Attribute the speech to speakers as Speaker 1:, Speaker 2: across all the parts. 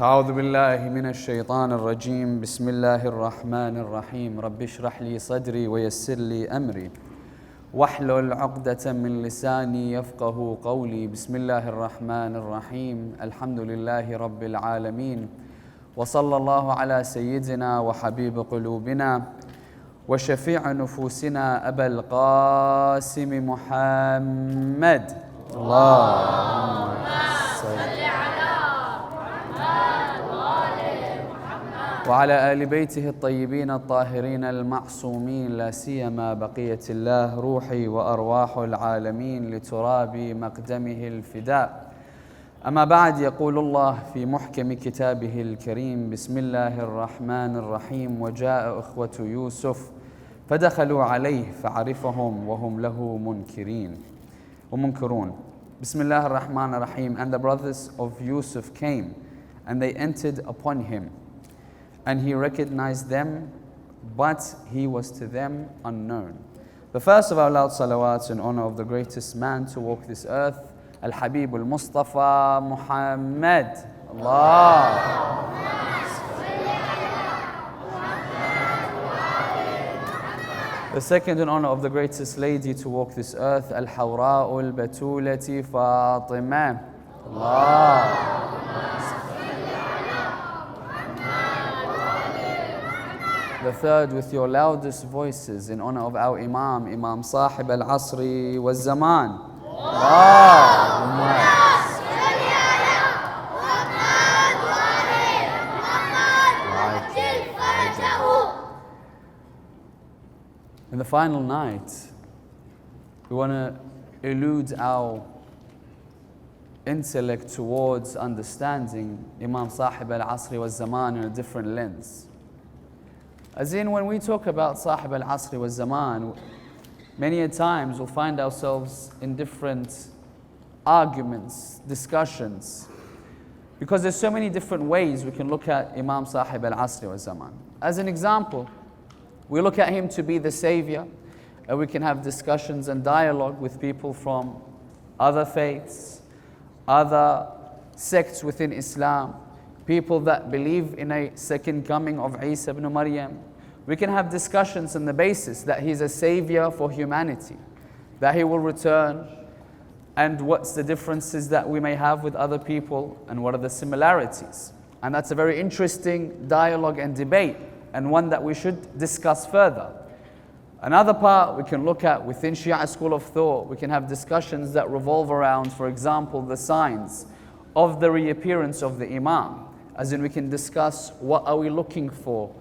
Speaker 1: أعوذ بالله من الشيطان الرجيم بسم الله الرحمن الرحيم رب اشرح لي صدري ويسر لي أمري واحلل عقدة من لساني يفقه قولي بسم الله الرحمن الرحيم الحمد لله رب العالمين وصلى الله على سيدنا وحبيب قلوبنا وشفيع نفوسنا أبا القاسم محمد اللهم صل وعلى آل بيته الطيبين الطاهرين المعصومين لا سيما بقية الله روحي وأرواح العالمين لتراب مقدمه الفداء. أما بعد، يقول الله في محكم كتابه الكريم بسم الله الرحمن الرحيم وجاء أخوة يوسف فدخلوا عليه فعرفهم وهم له منكرون. بسم الله الرحمن الرحيم. And the brothers of Yusuf came and they entered upon him. And he recognized them, but he was to them unknown. The first of our loud salawats in honor of the greatest man to walk this earth, Al-Habib al-Mustafa Muhammad. Allah. The second in honor of the greatest lady to walk this earth, Al-Hawra al-Batulati Fatima. Allah. The third with your loudest voices in honor of our Imam Sahib al-Asri wal-Zaman. In the final night, we want to elude our intellect towards understanding Imam Sahib al-Asri wal-Zaman in a different lens. As in, when we talk about Sahib al-Asri wal-Zaman, many a times we'll find ourselves in different arguments, discussions, because there's so many different ways we can look at Imam Sahib al-Asri wal-Zaman. As an example, we look at him to be the savior, and we can have discussions and dialogue with people from other faiths, other sects within Islam, people that believe in a second coming of Isa ibn Maryam. We can have discussions on the basis that he's a savior for humanity, that he will return, and what's the differences that we may have with other people, and what are the similarities. And that's a very interesting dialogue and debate, and one that we should discuss further. Another part we can look at within Shia school of thought, we can have discussions that revolve around, for example, the signs of the reappearance of the Imam. As in, we can discuss what are we looking for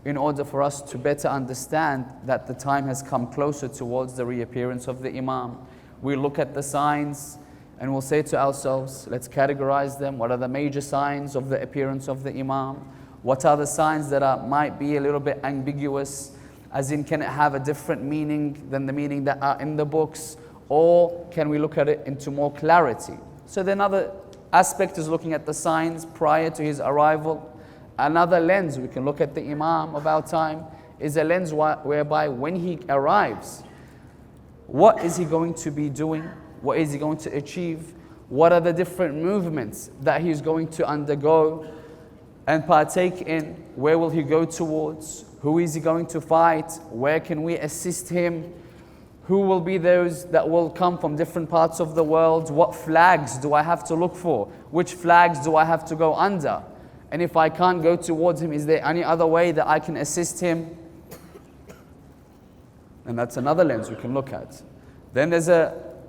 Speaker 1: in order for us to better understand that the time has come closer towards the reappearance of the Imam. We look at the signs and we'll say to ourselves, let's categorize them. What are the major signs of the appearance of the Imam? What are the signs that might be a little bit ambiguous? As in, can it have a different meaning than the meaning that are in the books? Or can we look at it into more clarity? So then another aspect is looking at the signs prior to his arrival. Another lens we can look at the Imam of our time is a lens whereby when he arrives, what is he going to be doing? What is he going to achieve? What are the different movements that he's going to undergo and partake in? Where will he go towards? Who is he going to fight? Where can we assist him? Who will be those that will come from different parts of the world? What flags do I have to look for? Which flags do I have to go under? And if I can't go towards him, is there any other way that I can assist him? And that's another lens we can look at. Then there's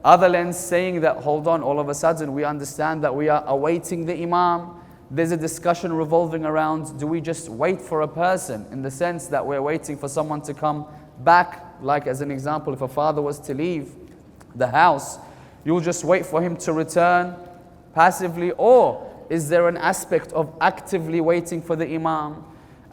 Speaker 1: other lens saying that, hold on, all of a sudden we understand that we are awaiting the Imam. There's a discussion revolving around, do we just wait for a person in the sense that we're waiting for someone to come back? Like as an example, if a father was to leave the house, you'll just wait for him to return passively? Or is there an aspect of actively waiting for the Imam?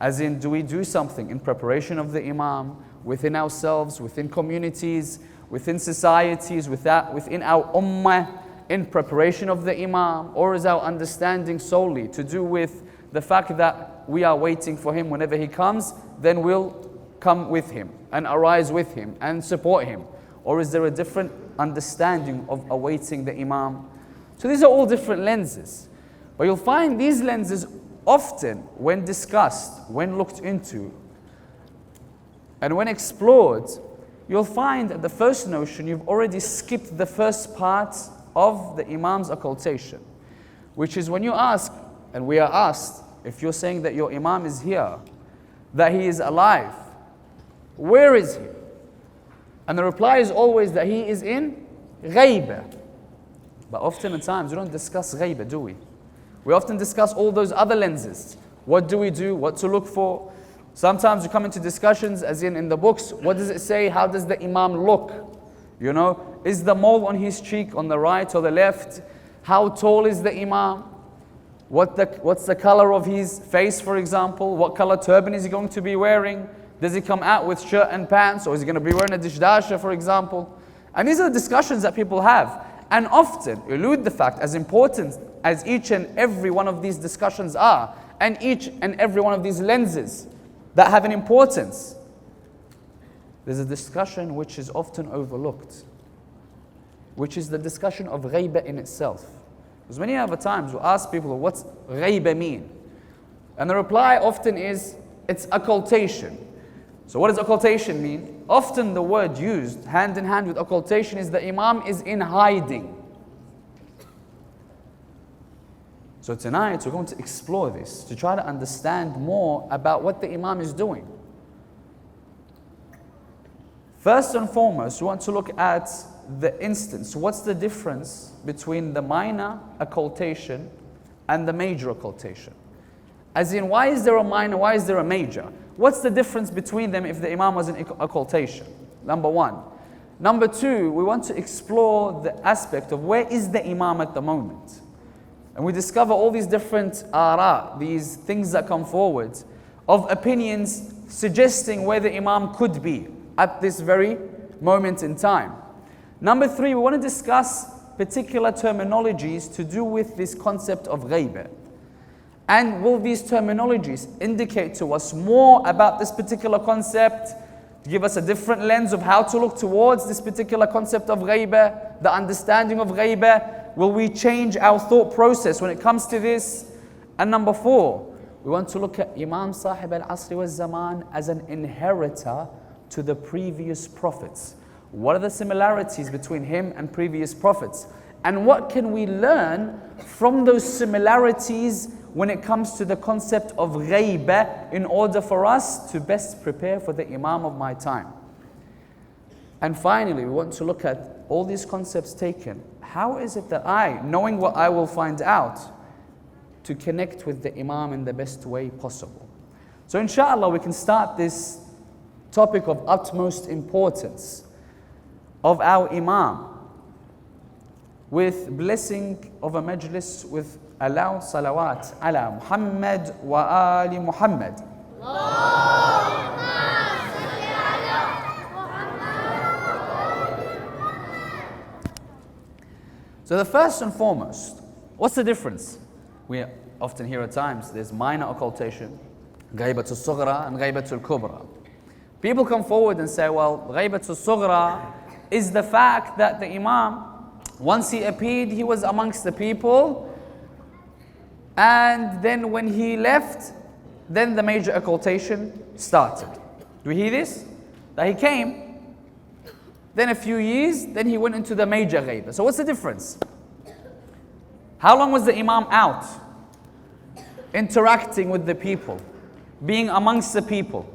Speaker 1: As in, do we do something in preparation of the Imam within ourselves, within communities, within societies, within our ummah, in preparation of the Imam? Or is our understanding solely to do with the fact that we are waiting for him? Whenever he comes, then we'll come with him and arise with him and support him? Or is there a different understanding of awaiting the Imam? So these are all different lenses. But you'll find these lenses often when discussed, when looked into, and when explored, you'll find that the first notion, you've already skipped the first part of the Imam's occultation, which is when you ask, and we are asked, if you're saying that your Imam is here, that he is alive, where is he? And the reply is always that he is in ghaiba. But often at times we don't discuss ghaiba, do we? We often discuss all those other lenses. What do we do? What to look for? Sometimes we come into discussions, as in the books, what does it say? How does the Imam look? You know, is the mole on his cheek on the right or the left? How tall is the Imam? What's the color of his face, for example? What color turban is he going to be wearing? Does he come out with shirt and pants, or is he going to be wearing a dishdasha, for example? And these are the discussions that people have, and often elude the fact, as important as each and every one of these discussions are, and each and every one of these lenses that have an importance, there's a discussion which is often overlooked, which is the discussion of ghaiba in itself. Because many other times we ask people, what's ghaiba mean? And the reply often is, it's occultation. So what does occultation mean? Often the word used hand in hand with occultation is the Imam is in hiding. So tonight we're going to explore this, to try to understand more about what the Imam is doing. First and foremost, we want to look at the instance. What's the difference between the minor occultation and the major occultation? As in, why is there a minor, why is there a major? What's the difference between them if the Imam was in occultation? Number one. Number two, we want to explore the aspect of where is the Imam at the moment. And we discover all these different ara, these things that come forward, of opinions suggesting where the Imam could be at this very moment in time. Number three, we want to discuss particular terminologies to do with this concept of ghaiba. And will these terminologies indicate to us more about this particular concept, give us a different lens of how to look towards this particular concept of ghaiba, the understanding of ghaiba? Will we change our thought process when it comes to this? And number four, we want to look at Imam Sahib al-Asri wal-Zaman as an inheritor to the previous prophets. What are the similarities between him and previous prophets? And what can we learn from those similarities when it comes to the concept of ghaiba in order for us to best prepare for the Imam of my time? And finally, we want to look at all these concepts taken. How is it that I, knowing what I will find out, to connect with the Imam in the best way possible? So inshallah, we can start this topic of utmost importance of our Imam with blessing of a majlis with a loud salawat ala Muhammad wa ali Muhammad. So the first and foremost, what's the difference? We often hear at times there's minor occultation, ghaibatul sughra and ghaibatul kubra. People come forward and say, well, ghaibatul sughra is the fact that the Imam, once he appeared, he was amongst the people, and then when he left, then the major occultation started. Do we hear this? That he came, then a few years, then he went into the major ghaiba. So what's the difference? How long was the Imam out? Interacting with the people, being amongst the people.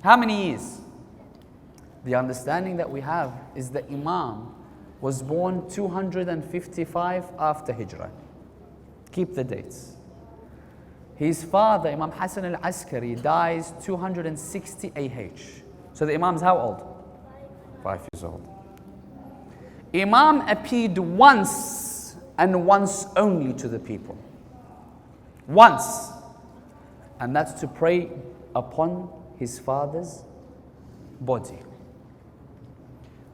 Speaker 1: How many years? The understanding that we have is that Imam was born 255 after Hijrah. Keep the dates. His father, Imam Hassan al-Askari, dies 260 AH. So the Imam's how old? 5 years old. Imam appeared once and once only to the people. Once. And that's to pray upon his father's body.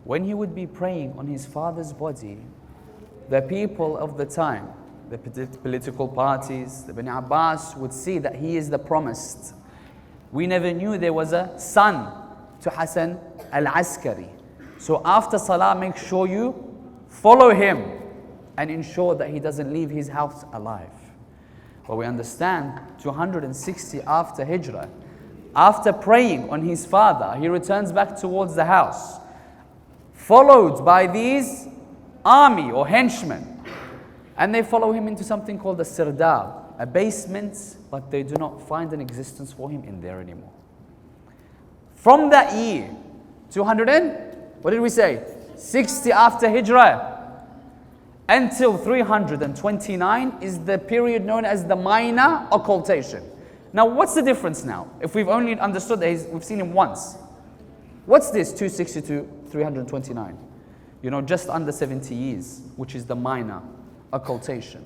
Speaker 1: When he would be praying on his father's body, the people of the time, the political parties, the Bani Abbas would see that he is the promised. We never knew there was a son to Hassan al-Askari. So after Salah, make sure you follow him and ensure that he doesn't leave his house alive. But we understand 260 after Hijrah. After praying on his father, he returns back towards the house, followed by these army or henchmen. And they follow him into something called a sirdab, a basement, but they do not find an existence for him in there anymore. From that year, 200 and, what did we say? 60 after Hijrah, until 329 is the period known as the minor occultation. Now, what's the difference now? If we've only understood that we've seen him once. What's this 260 to 329? You know, just under 70 years, which is the minor occultation.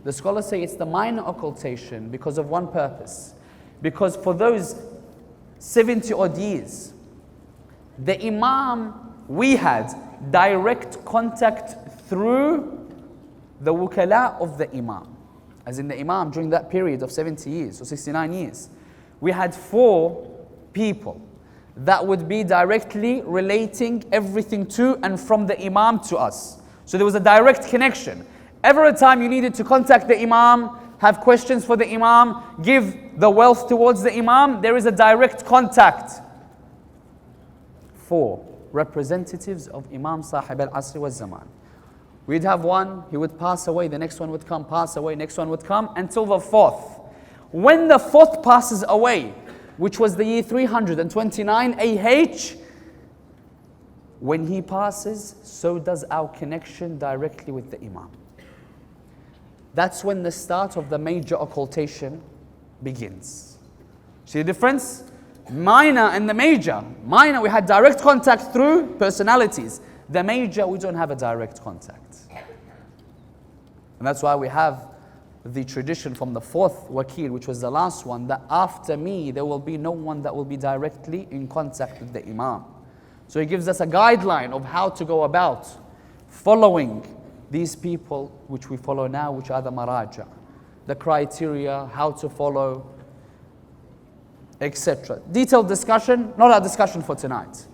Speaker 1: The scholars say it's the minor occultation because of one purpose. Because for those 70 odd years, the Imam, we had direct contact through the wukala of the Imam. As in the Imam during that period of 70 years or 69 years, we had 4 people that would be directly relating everything to and from the Imam to us. So there was a direct connection. Every time you needed to contact the Imam, have questions for the Imam, give the wealth towards the Imam, there is a direct contact. 4 representatives of Imam Sahib al-Asri wa Zaman. We'd have one, he would pass away, the next one would come, pass away, next one would come, until the 4th. When the 4th passes away, which was the year 329 AH, when he passes, so does our connection directly with the Imam. That's when the start of the major occultation begins. See the difference? Minor and the major. Minor, we had direct contact through personalities. The major, we don't have a direct contact. And that's why we have the tradition from the 4th wakil, which was the last one, that after me, there will be no one that will be directly in contact with the Imam. So he gives us a guideline of how to go about following these people, which we follow now, which are the maraja. The criteria, how to follow, etc. Detailed discussion, not our discussion for tonight.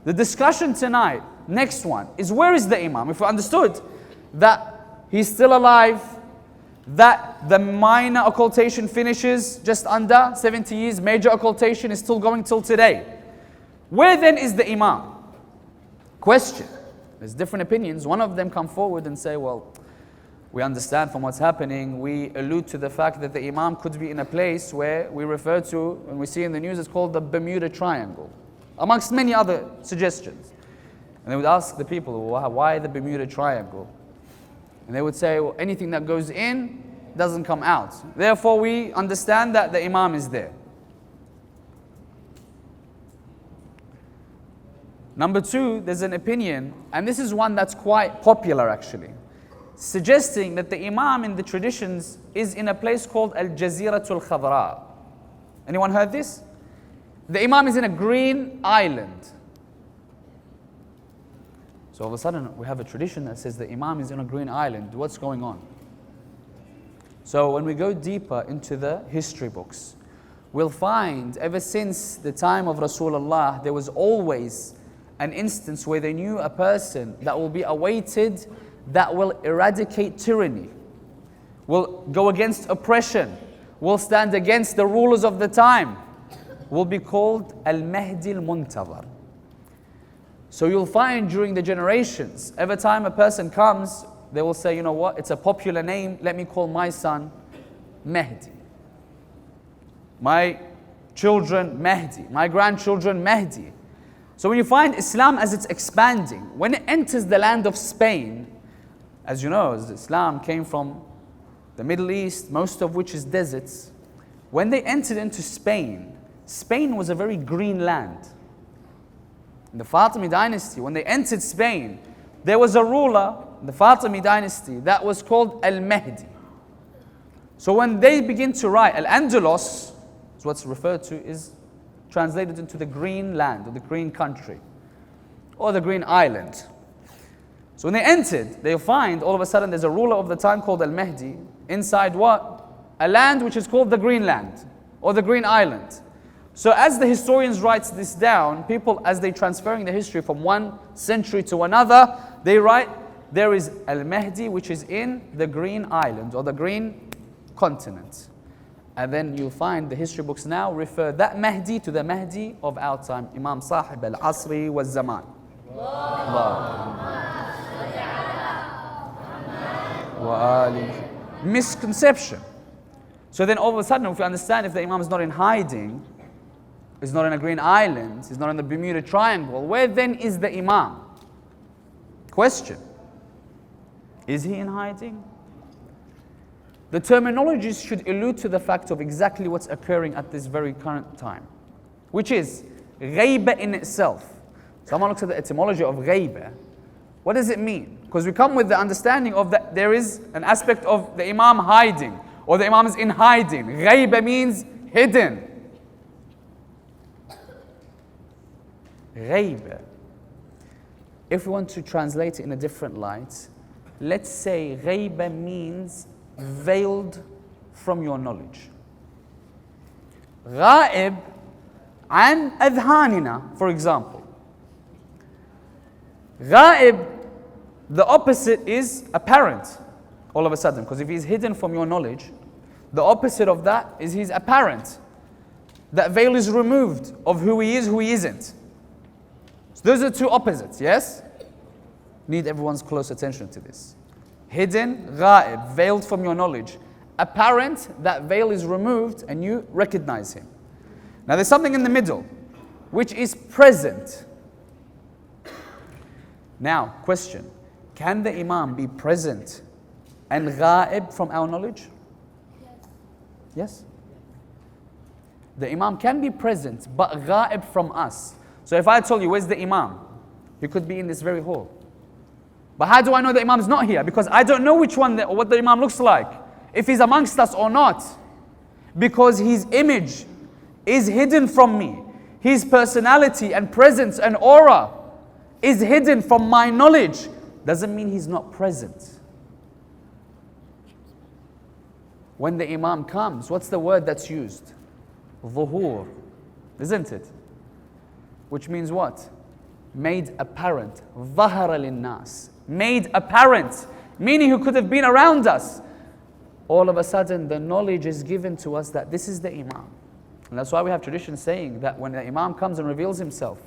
Speaker 1: The discussion tonight, next one, is where is the Imam? If we understood that he's still alive, that the minor occultation finishes just under 70 years, major occultation is still going till today. Where then is the Imam? Question. There's different opinions. One of them come forward and say, well, we understand from what's happening, we allude to the fact that the Imam could be in a place where we refer to, and we see in the news, it's called the Bermuda Triangle, amongst many other suggestions. And they would ask the people, well, why the Bermuda Triangle? And they would say, well, anything that goes in doesn't come out. Therefore, we understand that the Imam is there. Number 2, there's an opinion, and this is one that's quite popular actually, suggesting that the Imam in the traditions is in a place called Al-Jaziratul Khadra. Anyone heard this? The Imam is in a green island. So all of a sudden we have a tradition that says the Imam is in a green island. What's going on? So when we go deeper into the history books, we'll find ever since the time of Rasulullah, there was always an instance where they knew a person that will be awaited, that will eradicate tyranny, will go against oppression, will stand against the rulers of the time, will be called Al-Mahdi Al-Muntazar. So you'll find during the generations, every time a person comes, they will say, you know what, it's a popular name, let me call my son Mahdi. My children Mahdi, my grandchildren Mahdi. So when you find Islam as it's expanding, when it enters the land of Spain, as you know, as Islam came from the Middle East, most of which is deserts. When they entered into Spain, Spain was a very green land. In the Fatimid dynasty, when they entered Spain, there was a ruler in the Fatimid dynasty that was called Al-Mahdi. So when they begin to write, Al-Andalus, is what's referred to, is translated into the green land, or the green country, or the green island. So when they entered, they'll find all of a sudden there's a ruler of the time called Al-Mahdi inside what? A land which is called the Green Land, or the Green Island. So as the historians write this down, people, as they're transferring the history from one century to another, they write, there is Al-Mahdi which is in the Green Island, or the Green continent. And then you'll find the history books now refer that Mahdi to the Mahdi of our time, Imam Sahib al-Asri wa Zaman. Misconception. So then all of a sudden, if we understand if the Imam is not in hiding, is not in a green island, is not in the Bermuda Triangle, where then is the Imam? Question. Is he in hiding? The terminologies should allude to the fact of exactly what's occurring at this very current time, which is ghaiba in itself. Someone looks at the etymology of ghaiba. What does it mean? Because we come with the understanding of that there is an aspect of the Imam hiding, or the Imam is in hiding. Ghaiba means hidden. Ghaiba. If we want to translate it in a different light, let's say ghaiba means veiled from your knowledge. Ghaib an adhanina, for example. Ghaib, the opposite is apparent all of a sudden, because if he's hidden from your knowledge, the opposite of that is he's apparent. That veil is removed of who he is, who he isn't. So those are two opposites, yes? Need everyone's close attention to this. Hidden, ghaib, veiled from your knowledge. Apparent, that veil is removed and you recognize him. Now there's something in the middle, which is present. Now, question. Can the Imam be present and ghaib from our knowledge? Yes? The Imam can be present, but ghaib from us. So if I told you, where's the Imam? He could be in this very hall. But how do I know the Imam is not here? Because I don't know which one, or what the Imam looks like. If he's amongst us or not. Because his image is hidden from me. His personality and presence and aura is hidden from my knowledge. Doesn't mean he's not present. When the Imam comes, what's the word that's used? Dhuhur, isn't it? Which means what? Made apparent. Dhahara linnas. Made apparent. Meaning he could have been around us. All of a sudden the knowledge is given to us that this is the Imam. And that's why we have tradition saying that when the Imam comes and reveals himself,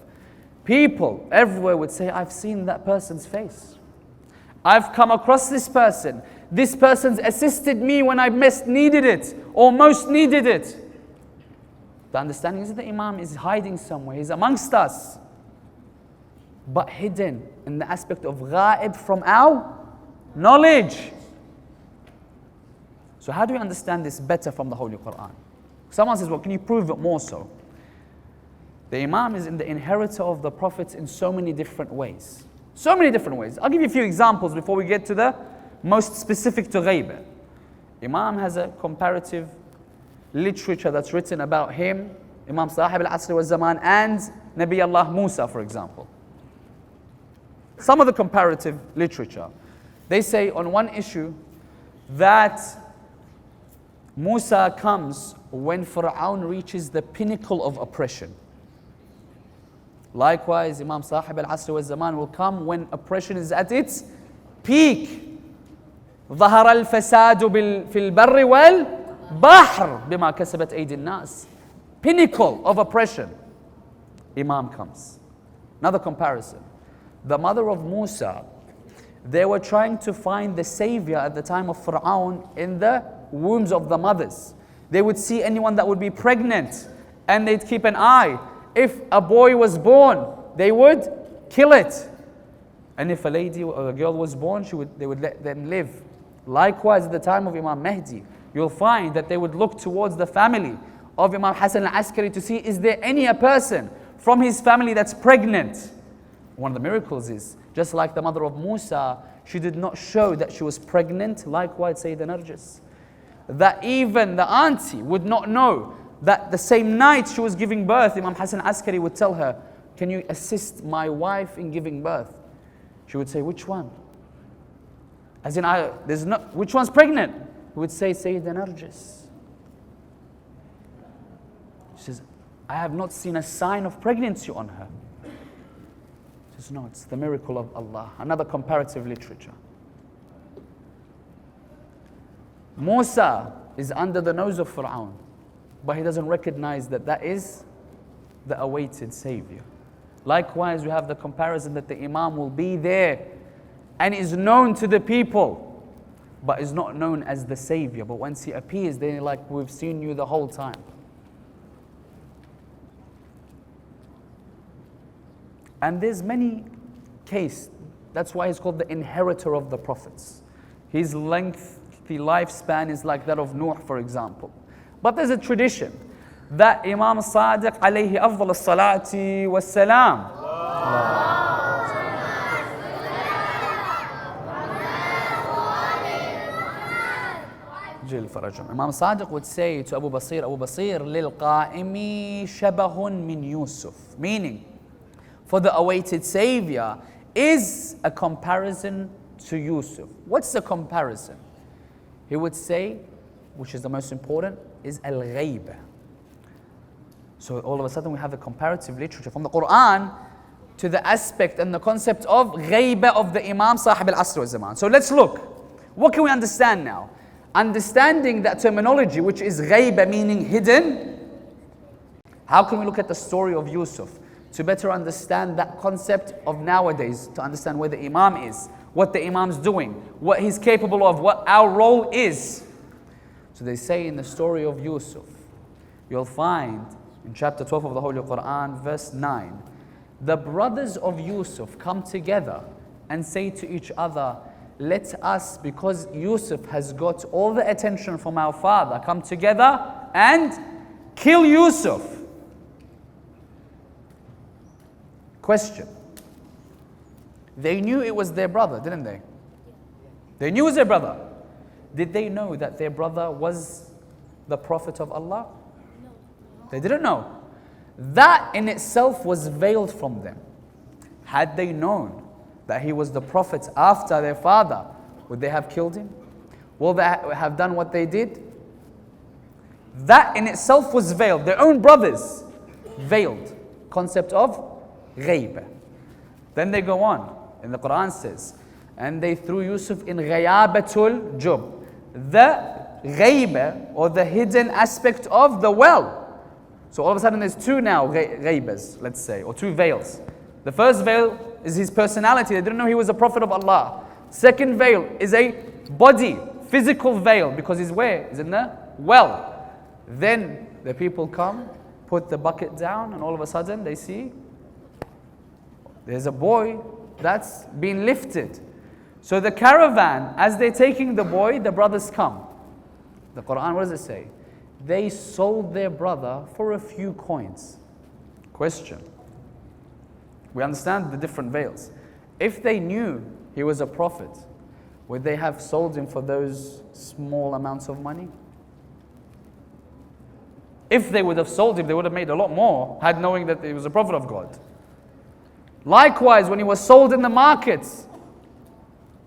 Speaker 1: people everywhere would say, I've seen that person's face. I've come across this person. This person's assisted me when I best needed it, or most needed it. The understanding is that the Imam is hiding somewhere. He's amongst us. But hidden in the aspect of ghaib from our knowledge. So how do we understand this better from the Holy Quran? Someone says, well, can you prove it more so? The Imam is in the inheritor of the prophets in so many different ways. So many different ways. I'll give you a few examples before we get to the most specific to ghaiba. Imam has a comparative literature that's written about him, Imam Sahib al-Asri wa Zaman, and Nabi Allah Musa, for example. Some of the comparative literature, they say on one issue that Musa comes when Fir'aun reaches the pinnacle of oppression. Likewise, Imam Sahib al-Asri wa Zaman will come when oppression is at its peak. ظهر الفساد في البر والبحر بما كسبت أيدي الناس. Pinnacle of oppression. Imam comes. Another comparison. The mother of Musa, they were trying to find the savior at the time of Fir'aun in the wombs of the mothers. They would see anyone that would be pregnant and they'd keep an eye. If a boy was born, they would kill it. And if a lady or a girl was born, they would let them live. Likewise, at the time of Imam Mahdi, you'll find that they would look towards the family of Imam Hassan al-Askari to see, is there any a person from his family that's pregnant? One of the miracles is, just like the mother of Musa, she did not show that she was pregnant. Likewise, Sayyidina Narjis. That even the auntie would not know that the same night she was giving birth, Imam Hassan al-Askari would tell her, can you assist my wife in giving birth? She would say, which one? As in, which one's pregnant? He would say, Sayyidina Narjis. She says, I have not seen a sign of pregnancy on her. She says, no, it's the miracle of Allah. Another comparative literature. Musa, is under the nose of Fir'aun, but he doesn't recognize that that is the awaited Savior. Likewise, we have the comparison that the Imam will be there and is known to the people, but is not known as the Savior. But once he appears, they're like, we've seen you the whole time. And there's many cases. That's why he's called the inheritor of the prophets. His lengthy lifespan is like that of Nuh, for example. But there's a tradition that Imam Sadiq alayhi afdal as-salati was-salam, Imam Sadiq would say to Abu Basir, لِلْقَائِمِ شَبَهٌ مِّن Yusuf, meaning, for the awaited Savior is a comparison to Yusuf. What's the comparison? He would say, which is the most important, is al-ghayba. So all of a sudden we have a comparative literature from the Quran to the aspect and the concept of ghayba of the Imam Sahib al-Asr wa Zaman. So let's look. What can we understand now? Understanding that terminology, which is ghayba, meaning hidden, how can we look at the story of Yusuf to better understand that concept of nowadays, to understand where the Imam is, what the Imam's doing, what he's capable of, what our role is. So they say in the story of Yusuf, you'll find in chapter 12 of the Holy Quran, verse 9, the brothers of Yusuf come together and say to each other, let us, because Yusuf has got all the attention from our father, come together and kill Yusuf. Question. They knew it was their brother, didn't they? They knew it was their brother. Did they know that their brother was the Prophet of Allah? No. They didn't know. That in itself was veiled from them. Had they known that he was the Prophet after their father, would they have killed him? Will they have done what they did? That in itself was veiled. Their own brothers veiled. Concept of ghayb. Then they go on, and the Quran says, and they threw Yusuf in ghayabatul jub, the ghayba, or the hidden aspect of the well. So all of a sudden there's two now ghaybas, let's say, or two veils. The first veil is his personality. They didn't know he was a prophet of Allah. Second veil is a body, physical veil, because he's where? He's in the well. Then the people come, put the bucket down, and all of a sudden they see there's a boy that's been lifted. So the caravan, as they're taking the boy, the brothers come. The Quran, what does it say? They sold their brother for a few coins. Question. We understand the different veils. If they knew he was a prophet, would they have sold him for those small amounts of money? If they would have sold him, they would have made a lot more, had knowing that he was a prophet of God. Likewise, when he was sold in the markets,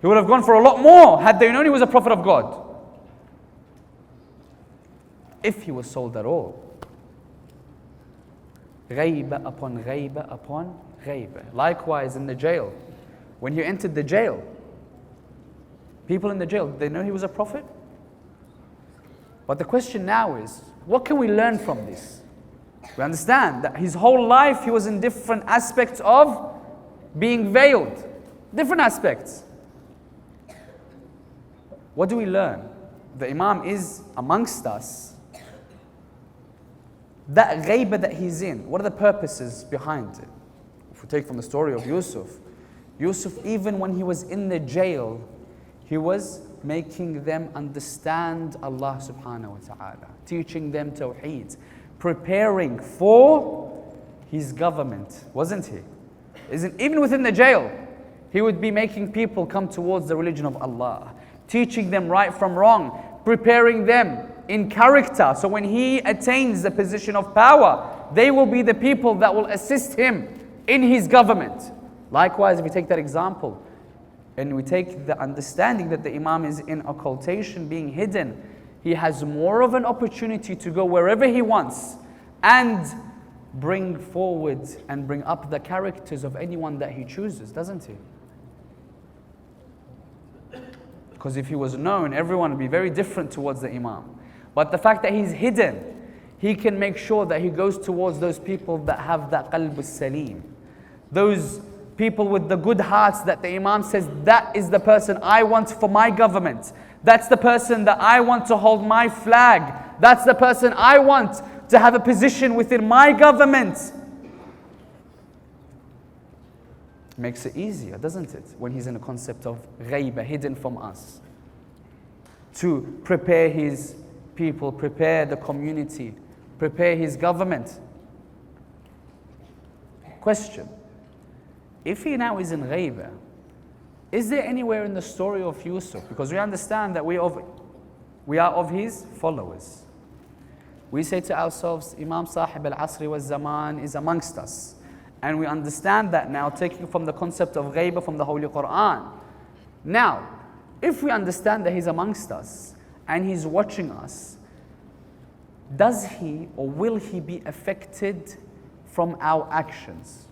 Speaker 1: he would have gone for a lot more had they known he was a prophet of God. If he was sold at all. Ghayba upon ghayba upon ghayba. Likewise in the jail. When he entered the jail, people in the jail, did they know he was a prophet? But the question now is, what can we learn from this? We understand that his whole life he was in different aspects of being veiled. Different aspects. What do we learn? The Imam is amongst us. That ghayba that he's in, what are the purposes behind it? If we take from the story of Yusuf, Yusuf, even when he was in the jail, he was making them understand Allah subhanahu wa ta'ala, teaching them tawheed, preparing for his government, wasn't he? Even within the jail, he would be making people come towards the religion of Allah, teaching them right from wrong, preparing them in character. So when he attains the position of power, they will be the people that will assist him in his government. Likewise, if we take that example, and we take the understanding that the Imam is in occultation, being hidden, he has more of an opportunity to go wherever he wants and bring forward and bring up the characters of anyone that he chooses, doesn't he? Because if he was known, everyone would be very different towards the Imam. But the fact that he's hidden, he can make sure that he goes towards those people that have that qalb salim. Those people with the good hearts that the Imam says, that is the person I want for my government. That's the person that I want to hold my flag. That's the person I want to have a position within my government. Makes it easier, doesn't it? When he's in a concept of ghaiba, hidden from us. To prepare his people, prepare the community, prepare his government. Question. If he now is in ghaiba, is there anywhere in the story of Yusuf? Because we understand that we are of his followers. We say to ourselves, Imam Sahib al-Asri wal-Zaman is amongst us. And we understand that now, taking from the concept of ghaiba from the Holy Quran. Now, if we understand that he's amongst us and he's watching us, does he or will he be affected from our actions?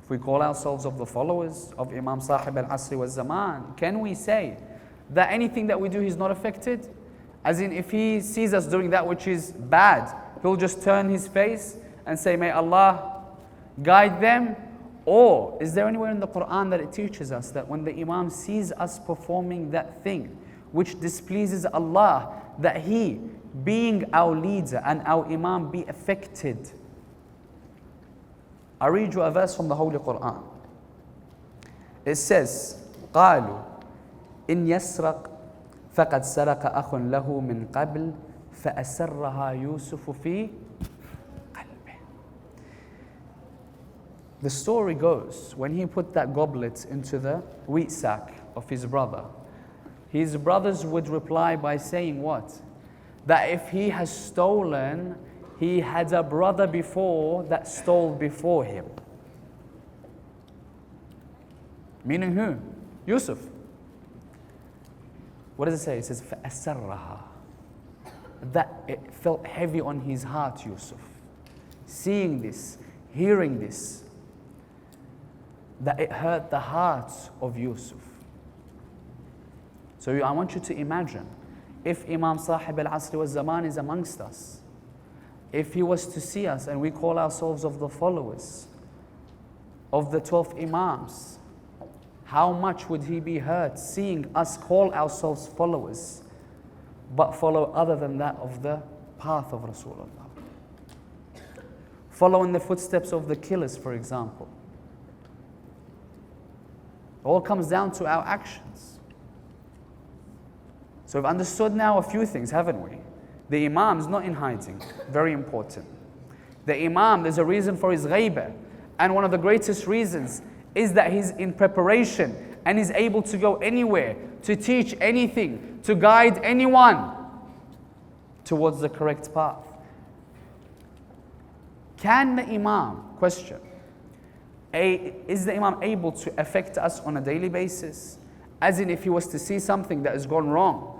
Speaker 1: If we call ourselves of the followers of Imam Sahib al-Asri wal-Zaman, can we say that anything that we do he's not affected? As in, if he sees us doing that which is bad, he'll just turn his face and say, may Allah guide them? Or is there anywhere in the Quran that it teaches us that when the Imam sees us performing that thing which displeases Allah, that he, being our leader and our Imam, be affected? I read you a verse from the Holy Quran. It says, قالوا إن يسرق فقد سرق أخ له من قبل فأسرها يوسف في قلبه. The story goes, when he put that goblet into the wheat sack of his brothers would reply by saying what? That if he has stolen, he had a brother before that stole before him. Meaning who? Yusuf. What does it say? It says, فَأَسَرَّهَا. That it felt heavy on his heart, Yusuf. Seeing this, hearing this, that it hurt the heart of Yusuf. So I want you to imagine, if Imam Sahib al-Asri wal-Zaman is amongst us, if he was to see us and we call ourselves of the followers of the 12 Imams, how much would he be hurt seeing us call ourselves followers, but follow other than that of the path of Rasulullah? Follow in the footsteps of the killers, for example. It all comes down to our actions. So we've understood now a few things, haven't we? The Imam is not in hiding. Very important. The Imam, there's a reason for his ghaiba. And one of the greatest reasons is that he's in preparation and is able to go anywhere, to teach anything, to guide anyone towards the correct path. Can the Imam, question, is the Imam able to affect us on a daily basis? As in, if he was to see something that has gone wrong,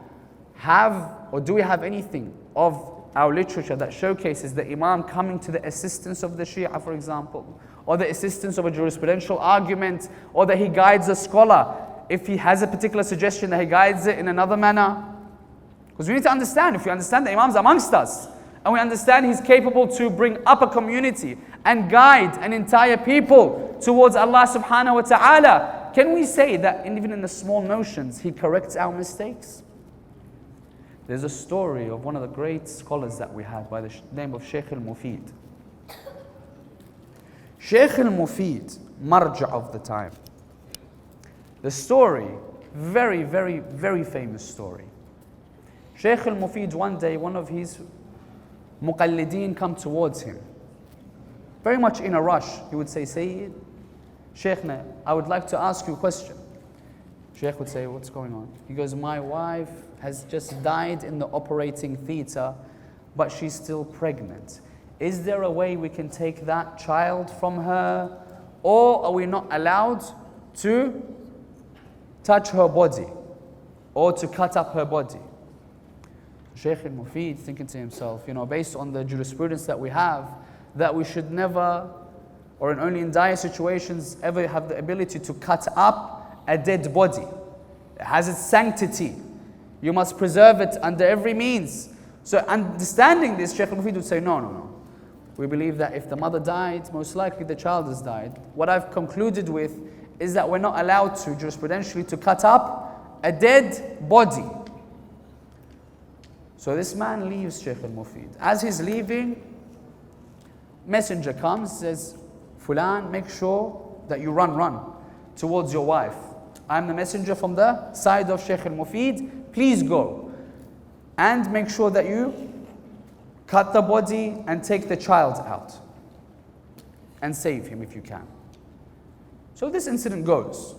Speaker 1: do we have anything of our literature that showcases the Imam coming to the assistance of the Shia, for example, or the assistance of a jurisprudential argument, or that he guides a scholar if he has a particular suggestion, that he guides it in another manner? Because we need to understand, if we understand the Imam's amongst us, and we understand he's capable to bring up a community and guide an entire people towards Allah subhanahu wa ta'ala, can we say that even in the small notions, he corrects our mistakes? There's a story of one of the great scholars that we had by the name of Shaykh al-Mufid. Shaykh al-Mufid, marja of the time. The story, very, very, very famous story. Shaykh al-Mufid, one day, one of his muqallideen come towards him. Very much in a rush. He would say, Syed, Shaykhna, I would like to ask you a question. Shaykh would say, what's going on? He goes, my wife has just died in the operating theater, but she's still pregnant. Is there a way we can take that child from her? Or are we not allowed to touch her body or to cut up her body? Shaykh al-Mufid thinking to himself, based on the jurisprudence that we have, that we should never, or only in dire situations, ever have the ability to cut up a dead body. It has its sanctity. You must preserve it under every means. So understanding this, Shaykh al-Mufid would say, no. We believe that if the mother died, most likely the child has died. What I've concluded with is that we're not allowed to, jurisprudentially, to cut up a dead body. So this man leaves Shaykh al-Mufid. As he's leaving, messenger comes, says, Fulan, make sure that you run towards your wife. I'm the messenger from the side of Shaykh al-Mufid. Please go. And make sure that you cut the body and take the child out. And save him if you can. So this incident goes.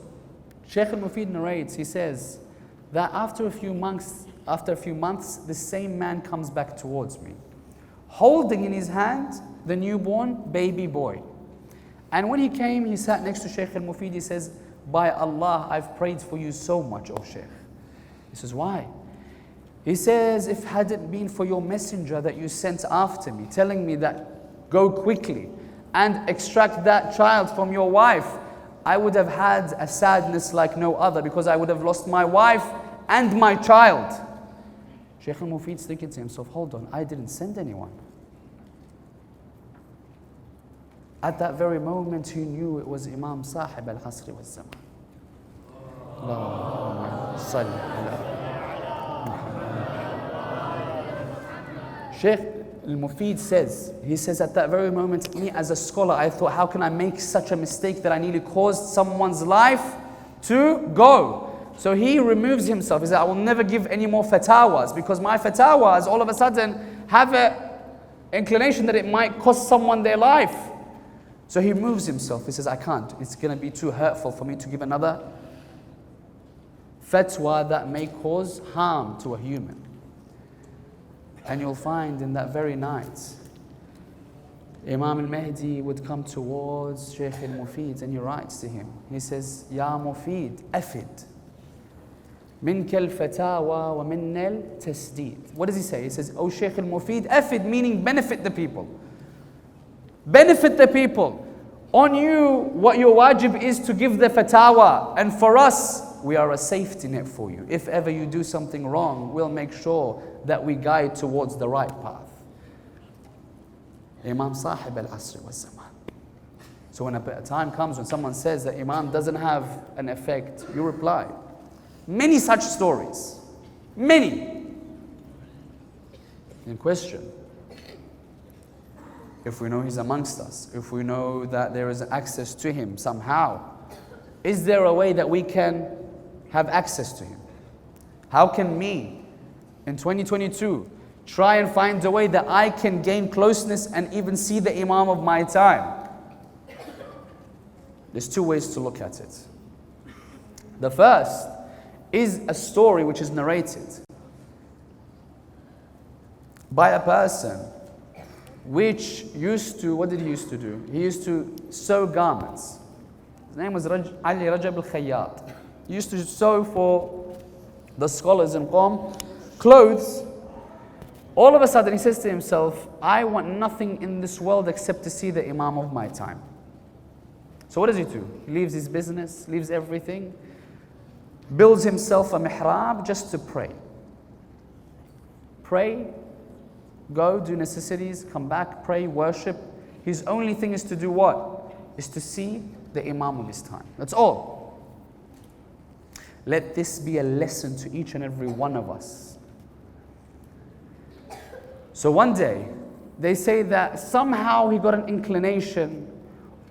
Speaker 1: Shaykh al-Mufid narrates, he says, that after a few months, the same man comes back towards me, holding in his hand the newborn baby boy. And when he came, he sat next to Shaykh al-Mufid. He says, by Allah, I've prayed for you so much, O Shaykh. He says, why? He says, if had it been for your messenger that you sent after me, telling me that go quickly and extract that child from your wife, I would have had a sadness like no other, because I would have lost my wife and my child. Shaykh al-Mufid's thinking to himself, hold on, I didn't send anyone. At that very moment, he knew it was Imam Sahib al-Asri wa Zaman. Allahumma salli ala Shaykh al-Mufid says, he says, at that very moment, me as a scholar, I thought, how can I make such a mistake that I nearly caused someone's life to go? So he removes himself. He said, I will never give any more fatawas, because my fatawas all of a sudden have an inclination that it might cost someone their life. So he removes himself. He says, I can't. It's going to be too hurtful for me to give another fatwa that may cause harm to a human. And you'll find in that very night, Imam al-Mahdi would come towards Shaykh al-Mufid and he writes to him. He says, Ya Mufid, afid. Minka al-fatawa wa minna al-tasdeed. What does he say? He says, O Shaykh al-Mufid, afid meaning benefit the people. Benefit the people. On you, what your wajib is to give the fatawa. And for us, we are a safety net for you. If ever you do something wrong, we'll make sure that we guide towards the right path. Imam Sahib al-Asri wa Zaman. So when a time comes when someone says that Imam doesn't have an effect, you reply. Many such stories. Many. In question, if we know he's amongst us, if we know that there is access to him somehow, is there a way that we can have access to him? How can me, in 2022, try and find a way that I can gain closeness and even see the Imam of my time? There's two ways to look at it. The first is a story which is narrated by a person which used to, what did he used to do? He used to sew garments. His name was Ali Rajab al-Khayyat. He used to sew for the scholars in Qom clothes. All of a sudden he says to himself, I want nothing in this world except to see the Imam of my time. So what does he do? He leaves his business, leaves everything, builds himself a mihrab just to pray. Pray, go, do necessities, come back, pray, worship. His only thing is to do what? Is to see the Imam of his time. That's all. Let this be a lesson to each and every one of us. So one day, they say that somehow he got an inclination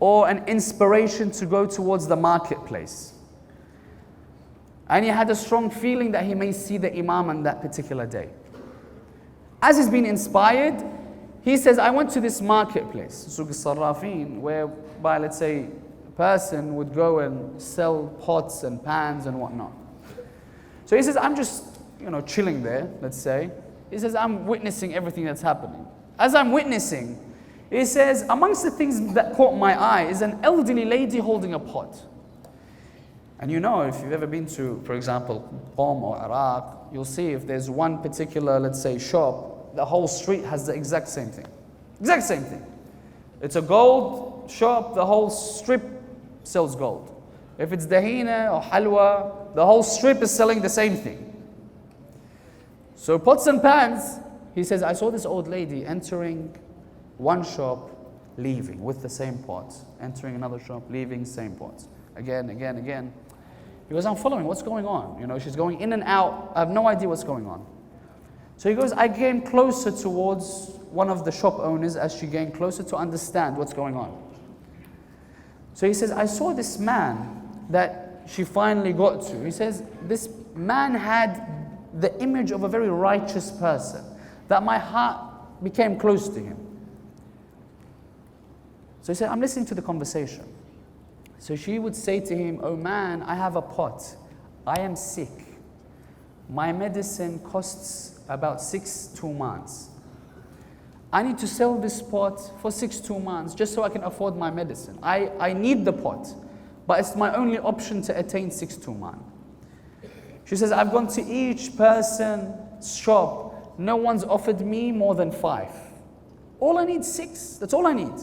Speaker 1: or an inspiration to go towards the marketplace. And he had a strong feeling that he may see the Imam on that particular day. As he's been inspired, he says, I went to this marketplace, Suq al-Sarrafin, whereby, let's say, a person would go and sell pots and pans and whatnot. So he says, I'm just, chilling there, let's say. He says, I'm witnessing everything that's happening. As I'm witnessing, he says, amongst the things that caught my eye is an elderly lady holding a pot. And if you've ever been to, for example, Qom or Iraq, you'll see if there's one particular, let's say, shop, the whole street has the exact same thing. Exact same thing. It's a gold shop, the whole strip sells gold. If it's dahina or halwa, the whole strip is selling the same thing. So pots and pans, he says, I saw this old lady entering one shop, leaving with the same pot. Entering another shop, leaving, same pot. Again, again, again. He goes, I'm following, what's going on? You know, she's going in and out. I have no idea what's going on. So he goes, I came closer towards one of the shop owners as she came closer to understand what's going on. So he says, I saw this man that she finally got to. He says, this man had the image of a very righteous person, that my heart became close to him. So he said, I'm listening to the conversation. So she would say to him, oh man, I have a pot. I am sick. My medicine costs about 6 tumans. I need to sell this pot for 6 tumans just so I can afford my medicine. I need the pot, but it's my only option to attain 6 tuman. She says, I've gone to each person's shop. No one's offered me more than 5. All I need 6. That's all I need.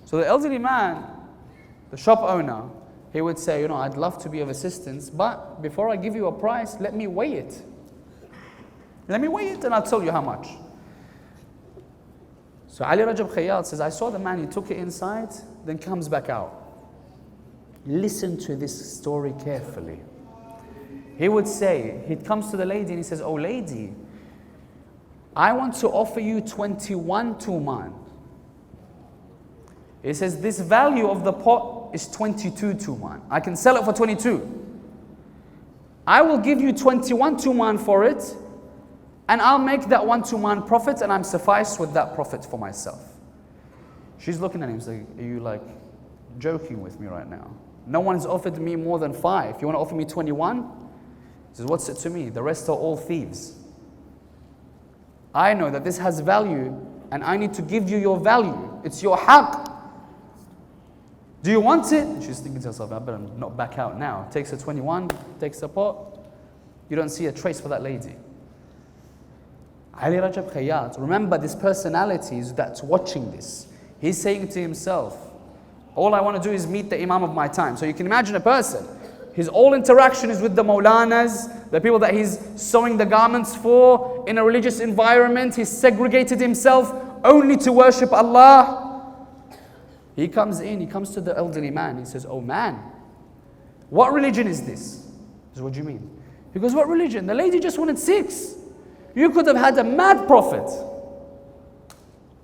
Speaker 1: So the elderly man, the shop owner, he would say, you know, I'd love to be of assistance, but before I give you a price, let me weigh it. Let me weigh it and I'll tell you how much. So Ali Rajab Khayyat says, I saw the man, he took it inside, then comes back out. Listen to this story carefully. He would say, he comes to the lady and he says, oh lady, I want to offer you 21 tuman. He says, this value of the pot is 22 tuman. I can sell it for 22. I will give you 21 tuman for it, and I'll make that 1 tuman profit, and I'm sufficed with that profit for myself. She's looking at him saying, are you like joking with me right now? No one's offered me more than 5. You want to offer me 21? He says, what's it to me? The rest are all thieves. I know that this has value, and I need to give you your value. It's your haqq. Do you want it? And she's thinking to herself, I better not back out now. Takes her 21, takes the pot. You don't see a trace for that lady. Ali Rajab Khayyat, remember this personality that's watching this. He's saying to himself, all I want to do is meet the Imam of my time. So you can imagine a person, his all interaction is with the Maulanas, the people that he's sewing the garments for, in a religious environment. He's segregated himself only to worship Allah. He comes in, he comes to the elderly man, he says, oh man, what religion is this? He says, what do you mean? He goes, what religion? The lady just wanted 6. You could have had a mad profit.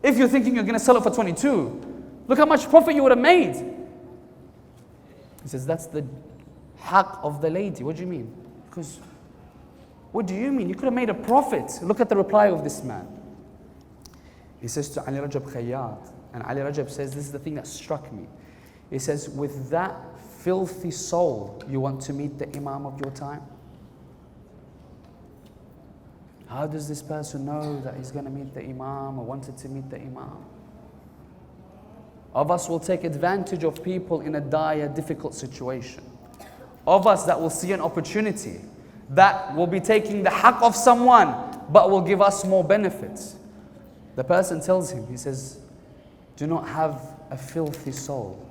Speaker 1: If you're thinking you're going to sell it for 22, look how much profit you would have made. He says, that's the haqq of the lady. What do you mean? Because, what do you mean? You could have made a profit. Look at the reply of this man. He says to Ali Rajab Khayyat, and Ali Rajab says, this is the thing that struck me. He says, with that filthy soul, you want to meet the Imam of your time? How does this person know that he's going to meet the Imam or wanted to meet the Imam? Of us will take advantage of people in a dire, difficult situation. Of us that will see an opportunity, that will be taking the haqq of someone, but will give us more benefits. The person tells him, he says, do not have a filthy soul.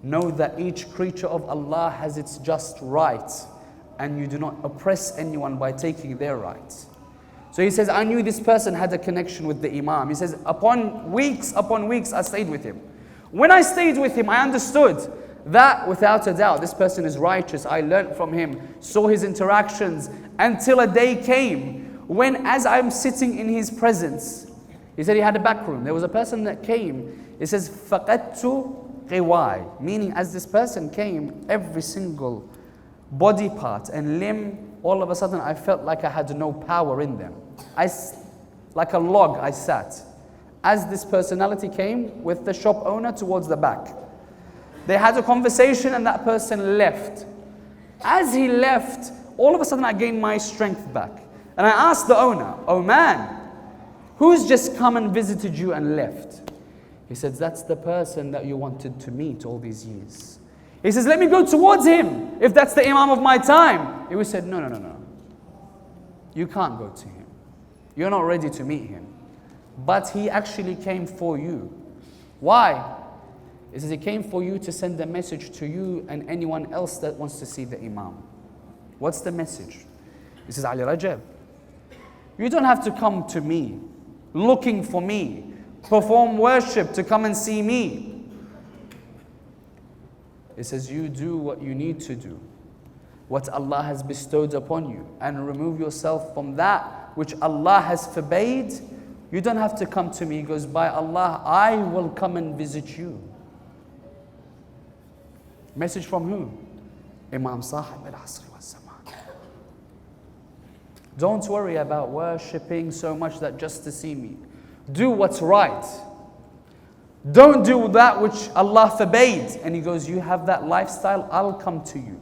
Speaker 1: Know that each creature of Allah has its just right, and you do not oppress anyone by taking their rights. So he says, I knew this person had a connection with the Imam. He says, upon weeks, I stayed with him. When I stayed with him, I understood that without a doubt, this person is righteous. I learned from him, saw his interactions, until a day came when, as I'm sitting in his presence, he said he had a back room. There was a person that came. He says, فَقَدْتُ قِوَاي, meaning as this person came, every single body part and limb, all of a sudden I felt like I had no power in them. Like a log I sat. As this personality came with the shop owner towards the back. They had a conversation and that person left. As he left, all of a sudden I gained my strength back. And I asked the owner, oh man, who's just come and visited you and left? He said, that's the person that you wanted to meet all these years. He says, let me go towards him, if that's the Imam of my time. He said, no. You can't go to him. You're not ready to meet him. But he actually came for you. Why? He says, he came for you to send a message to you and anyone else that wants to see the Imam. What's the message? He says, Ali Rajab, You don't have to come to me, looking for me, perform worship to come and see me. It says you do what you need to do, what Allah has bestowed upon you, and remove yourself from that which Allah has forbade. You don't have to come to me. He goes, by Allah, I will come and visit you. Message from who? Imam Sahib al-Asri wal-Zaman. Don't worry about worshipping so much that just to see me. Do what's right. Don't do that which Allah forbade. And he goes, you have that lifestyle, I'll come to you.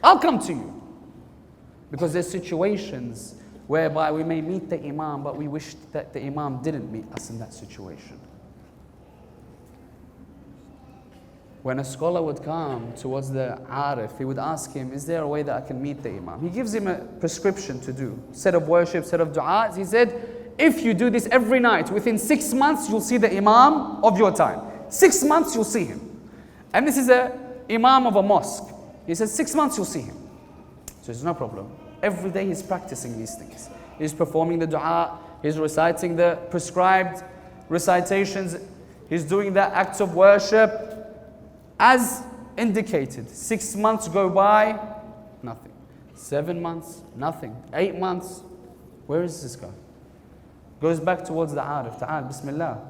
Speaker 1: I'll come to you. Because there's situations whereby we may meet the Imam, but we wish that the Imam didn't meet us in that situation. When a scholar would come towards the Arif, he would ask him, is there a way that I can meet the Imam? He gives him a prescription to do, set of worship, set of du'as. He said, if you do this every night, within 6 months, you'll see the Imam of your time. 6 months, you'll see him. And this is an Imam of a mosque. He says, 6 months, you'll see him. So it's no problem. Every day he's practicing these things. He's performing the du'a, he's reciting the prescribed recitations, he's doing the acts of worship as indicated. 6 months go by, nothing. 7 months, nothing. 8 months, where is this guy? Goes back towards the Arif. Ta'al, Bismillah.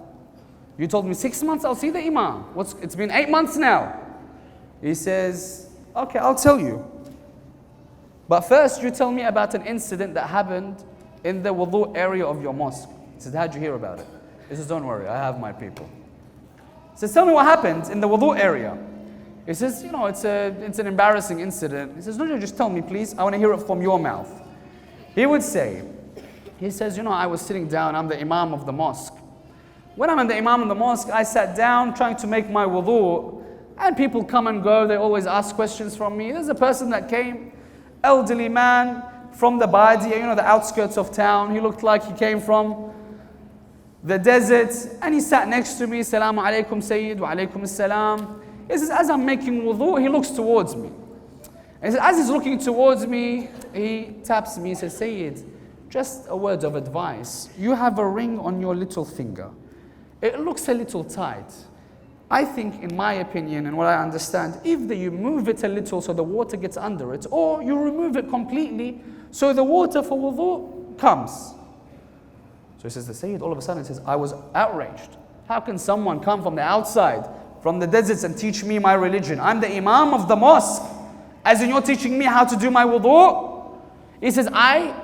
Speaker 1: You told me 6 months, I'll see the Imam. It's been 8 months now. He says, okay, I'll tell you. But first, you tell me about an incident that happened in the wudu area of your mosque. He said, how'd you hear about it? He says, don't worry, I have my people. He says, tell me what happened in the wudu area. He says, it's an embarrassing incident. He says, no, just tell me, please. I want to hear it from your mouth. He would say, he says, I was sitting down, I'm the Imam of the mosque. When I'm the Imam of the mosque, I sat down trying to make my wudu, and people come and go, they always ask questions from me. There's a person that came, elderly man from the Badia, the outskirts of town. He looked like he came from the desert, and he sat next to me. Assalamu alaikum Syed, wa alaikum assalam. He says, as I'm making wudu, he looks towards me. And he says, as he's looking towards me, he taps me. He says, Syed, just a word of advice. You have a ring on your little finger. It looks a little tight. I think, in my opinion and what I understand, either you move it a little so the water gets under it, or you remove it completely so the water for wudu comes. So he says, the Sayyid all of a sudden says, I was outraged. How can someone come from the outside, from the deserts, and teach me my religion? I'm the Imam of the mosque. As in, you're teaching me how to do my wudu? He says, I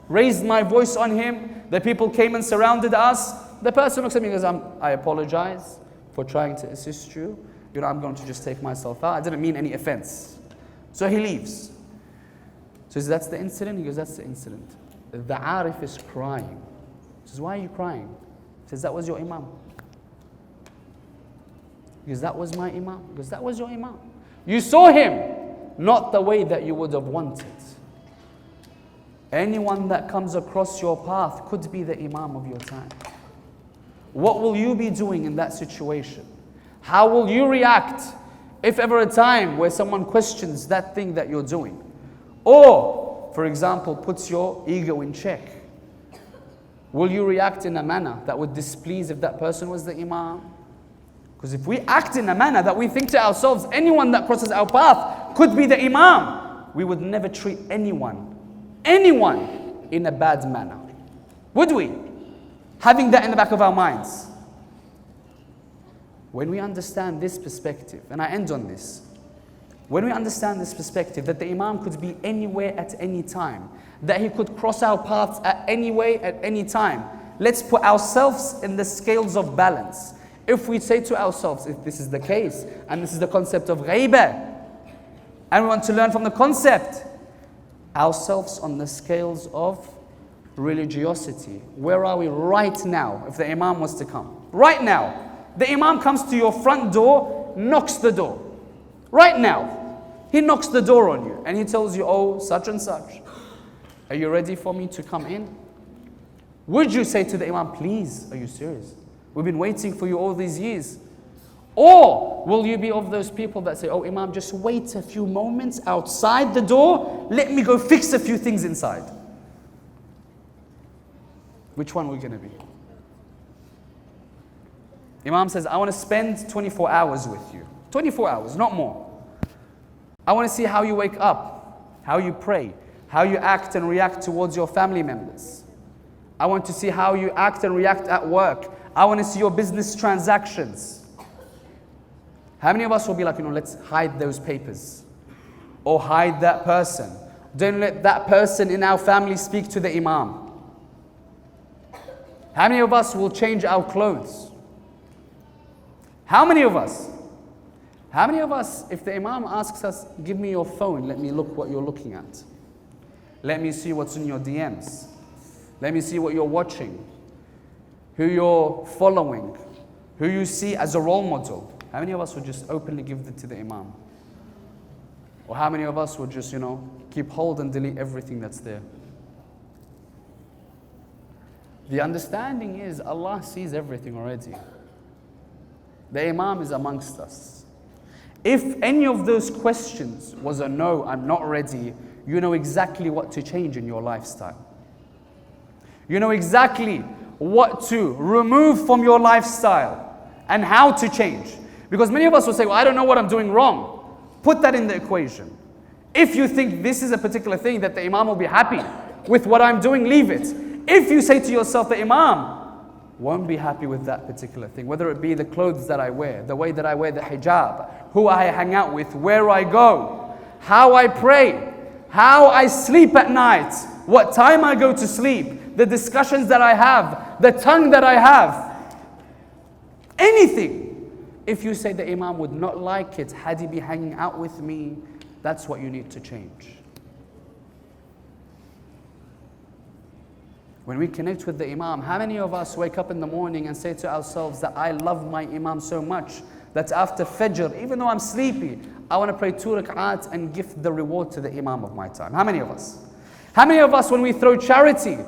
Speaker 1: raised my voice on him. The people came and surrounded us. The person looks at me and goes, I apologize for trying to assist you. I'm going to just take myself out. I didn't mean any offense. So he leaves. So he says, that's the incident? He goes, that's the incident. The Arif is crying. He says, why are you crying? He says, that was your Imam. He goes, that was my Imam. He goes, that was your Imam. You saw him, not the way that you would have wanted. Anyone that comes across your path could be the Imam of your time. What will you be doing in that situation? How will you react if ever a time where someone questions that thing that you're doing? Or, for example, puts your ego in check? Will you react in a manner that would displease if that person was the Imam? Because if we act in a manner that we think to ourselves, anyone that crosses our path could be the Imam, we would never treat anyone in a bad manner. Would we? Having that in the back of our minds. When we understand this perspective, and I end on this, when we understand this perspective that the Imam could be anywhere at any time, that he could cross our paths at any way, at any time, let's put ourselves in the scales of balance. If we say to ourselves, if this is the case, and this is the concept of ghaibah, and we want to learn from the concept, ourselves on the scales of religiosity. Where are we right now if the Imam was to come? Right now. The Imam comes to your front door, knocks the door. Right now. He knocks the door on you and he tells you, oh, such and such. Are you ready for me to come in? Would you say to the Imam, please, are you serious? We've been waiting for you all these years. Or will you be of those people that say, oh, Imam, just wait a few moments outside the door. Let me go fix a few things inside. Which one are we going to be? Imam says, I want to spend 24 hours with you. 24 hours, not more. I want to see how you wake up, how you pray, how you act and react towards your family members. I want to see how you act and react at work. I want to see your business transactions. How many of us will be like, let's hide those papers or hide that person? Don't let that person in our family speak to the Imam. How many of us will change our clothes? How many of us? How many of us, if the Imam asks us, give me your phone, let me look what you're looking at. Let me see what's in your DMs. Let me see what you're watching, who you're following, who you see as a role model. How many of us would just openly give it to the Imam? Or how many of us would just, keep hold and delete everything that's there? The understanding is Allah sees everything already. The Imam is amongst us. If any of those questions was a no, I'm not ready, you know exactly what to change in your lifestyle. You know exactly what to remove from your lifestyle and how to change. Because many of us will say, well, I don't know what I'm doing wrong. Put that in the equation. If you think this is a particular thing that the Imam will be happy with what I'm doing, leave it. If you say to yourself, the Imam won't be happy with that particular thing, whether it be the clothes that I wear, the way that I wear the hijab, who I hang out with, where I go, how I pray, how I sleep at night, what time I go to sleep, the discussions that I have, the tongue that I have, anything. If you say the Imam would not like it, had he be hanging out with me, that's what you need to change. When we connect with the Imam, how many of us wake up in the morning and say to ourselves that I love my Imam so much that after Fajr, even though I'm sleepy, I want to pray 2 rak'at and give the reward to the Imam of my time? How many of us? How many of us, when we throw charity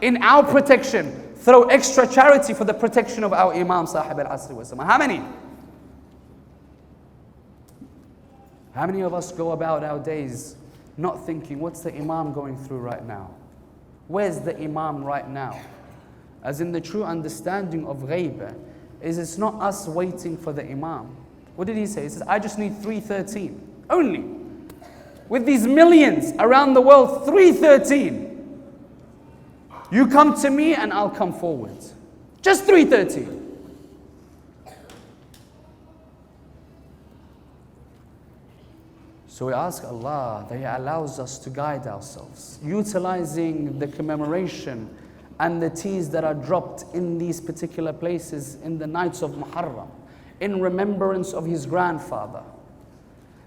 Speaker 1: in our protection, throw extra charity for the protection of our Imam Sahib al-Asri wa Zaman? How many? How many of us go about our days not thinking, what's the Imam going through right now? Where's the Imam right now? As in the true understanding of ghaibah, is it's not us waiting for the Imam. What did he say? He says, I just need 313. Only. With these millions around the world, 313. You come to me and I'll come forward. Just 313. So we ask Allah that He allows us to guide ourselves, utilizing the commemoration and the teas that are dropped in these particular places in the nights of Muharram, in remembrance of his grandfather.